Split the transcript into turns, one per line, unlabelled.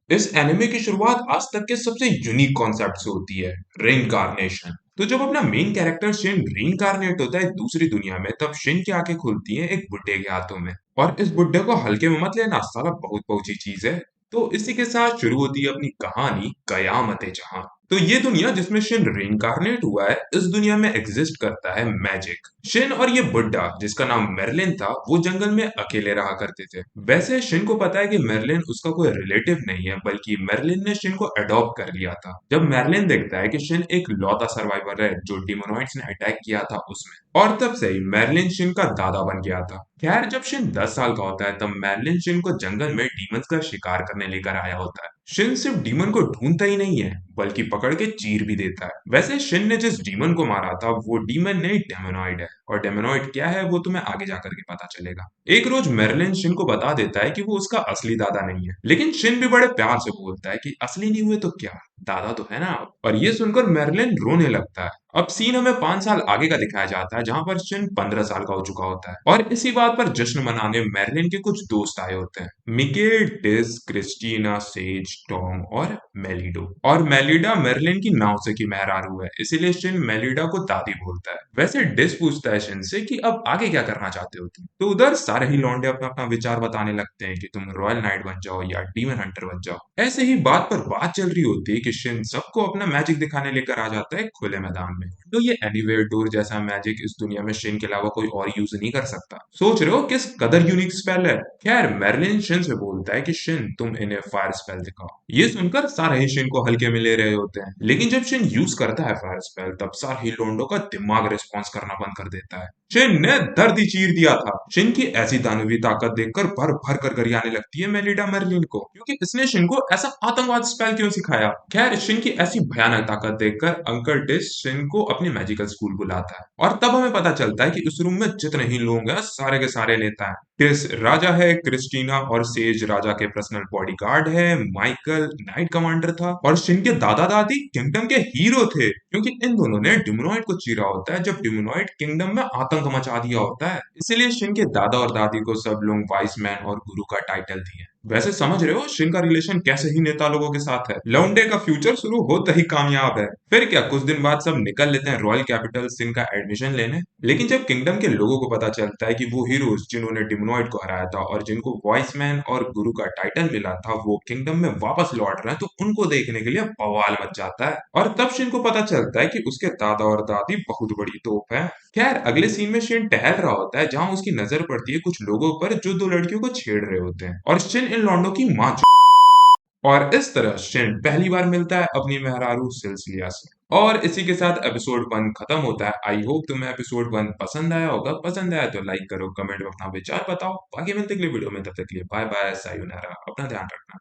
इस एनिमे की शुरुआत आज तक के सबसे यूनिक कॉन्सेप्ट से होती है, रिइंकार्नेशन। तो जब अपना मेन कैरेक्टर शिन रिइंकार्नेट होता है दूसरी दुनिया में, तब शिन की आंखें खुलती हैं एक बुड्ढे के हाथों में। और इस बुड्ढे को हल्के में मत लेना, साला बहुत पहुंची चीज है। तो इसी के साथ शुरू होती है अपनी कहानी कयामत जहां। तो ये दुनिया जिसमें शिन रिइंकार्नेट हुआ है, इस दुनिया में एग्जिस्ट करता है मैजिक। शिन और ये बुड्ढा जिसका नाम मेर्लिन था, वो जंगल में अकेले रहा करते थे। वैसे शिन को पता है कि मेर्लिन उसका कोई रिलेटिव नहीं है, बल्कि मेर्लिन ने शिन को अडॉप्ट कर लिया था। जब मेर्लिन देखता है कि शिन एक लौता सर्वाइवर है जो डिमोनॉइड्स ने अटैक किया था उसमें, और तब से ही मेर्लिन शिन का दादा बन गया था। खैर, जब शिन 10 साल का होता है, तब मेर्लिन शिन को जंगल में डीमंस का शिकार करने लेकर आया होता है। शिन सिर्फ डीमन को ढूंढता ही नहीं है, बल्कि पकड़ के चीर भी देता है। वैसे शिन ने जिस डीमन को मारा था, वो डीमन नहीं डेमोनॉइड है। और डेमोनॉइड क्या है वो तुम्हें आगे जाकर के पता चलेगा। एक रोज मेर्लिन शिन को बता देता है कि वो उसका असली दादा नहीं है, लेकिन शिन भी बड़े प्यार से बोलता है कि असली नहीं हुए तो क्या, दादा तो है ना आप। और ये सुनकर मेर्लिन रोने लगता है। अब सीन हमें 5 साल आगे का दिखाया जाता है, जहां पर शिन 15 साल का हो चुका होता है। और इसी बात पर जश्न मनाने मेर्लिन के कुछ दोस्त आए होते हैं, मिके, डिस, क्रिस्टीना, सेज, टॉम और मेलिडो। और मेलिडा मेर्लिन की नाव से की मेहरारू है, इसीलिए शिन मेलिडा को दादी बोलता है। वैसे डिस पूछता है शिन से कि अब आगे क्या करना चाहते हो तुम। तो उधर सारे ही लौंडे अपना अपना विचार बताने लगते हैं कि तुम रॉयल नाइट बन जाओ या डीमन हंटर बन जाओ। ऐसे ही बात पर बात चल रही होती है कि शिन सबको अपना मैजिक दिखाने लेकर आ जाता है खुले मैदान में। तो ये एनीवेयर डोर जैसा मैजिक इस दुनिया में शिन के अलावा कोई और यूज नहीं कर सकता। सोच रहे हो किस कदर यूनिक स्पेल है। खैर, मेर्लिन शिन से बोलता है कि शिन तुम इन्हें फायर स्पेल दिखाओ। ये सुनकर सारे ही शिन को हल्के में ले रहे होते हैं, लेकिन जब शिन यूज करता है फायर स्पेल, तब सारे ही लोंडो का दिमाग रिस्पॉन्स करना बंद कर देता है। शिन ने दर्द ही चीर दिया था। शिन की ऐसी दानवी ताकत देखकर भर भर कर गरियाने लगती है मेलिडा मेर्लिन को, क्योंकि इसने शिन को ऐसा आतंकवाद स्पेल क्यों सिखाया। खैर, शिन की ऐसी भयानक ताकत देखकर अंकल डिस शिन को अपने मैजिकल स्कूल बुलाता है। और तब हमें पता चलता है कि उस रूम में जितने ही लोग हैं, सारे के सारे नेता हैं। डिस राजा है, क्रिस्टीना और सेज राजा के पर्सनल बॉडीगार्ड है, माइकल नाइट कमांडर था, और शिन के दादा दादी किंगडम के हीरो थे, क्योंकि इन दोनों ने डिमोनॉइड को चीरा होता है जब डिमोनॉइड किंगडम में आतंक मचा दिया होता है। इसीलिए शिन के दादा और दादी को सब लोग वाइस मैन और गुरु का टाइटल दिए। वैसे समझ रहे हो शिन का रिलेशन कैसे ही नेता लोगों के साथ है। लौंडे का फ्यूचर शुरू होता ही कामयाब है। फिर क्या, कुछ दिन बाद सब निकल लेते हैं रॉयल कैपिटल सिन का एडमिशन लेने। लेकिन जब किंगडम के लोगों को पता चलता है कि वो हीरोज जिन्होंने डिमोनॉइड को हराया था और जिनको वॉइस मैन और गुरु का टाइटल मिला था, वो किंगडम में वापस लौट रहे हैं, तो उनको देखने के लिए बवाल मच जाता है। और तब शिन को पता चलता है कि उसके दादा और दादी बहुत बड़ी तोप है। खैर, अगले सीन में शिन टहल रहा होता है, जहां उसकी नजर पड़ती है कुछ लोगों पर जो दो लड़कियों को छेड़ रहे होते हैं, और शिन इन लौंडों की मां। और इस तरह शिन पहली बार मिलता है अपनी मेहरारू सिलसिलिया से। और इसी के साथ एपिसोड 1 खत्म होता है। आई होप तुम्हें एपिसोड 1 पसंद आया होगा। पसंद आया तो लाइक करो, कमेंट में अपना विचार बताओ। बाकी मिलते अगले वीडियो में, तब तक के लिए बाय बाय, सायोनारा, अपना ध्यान रखना।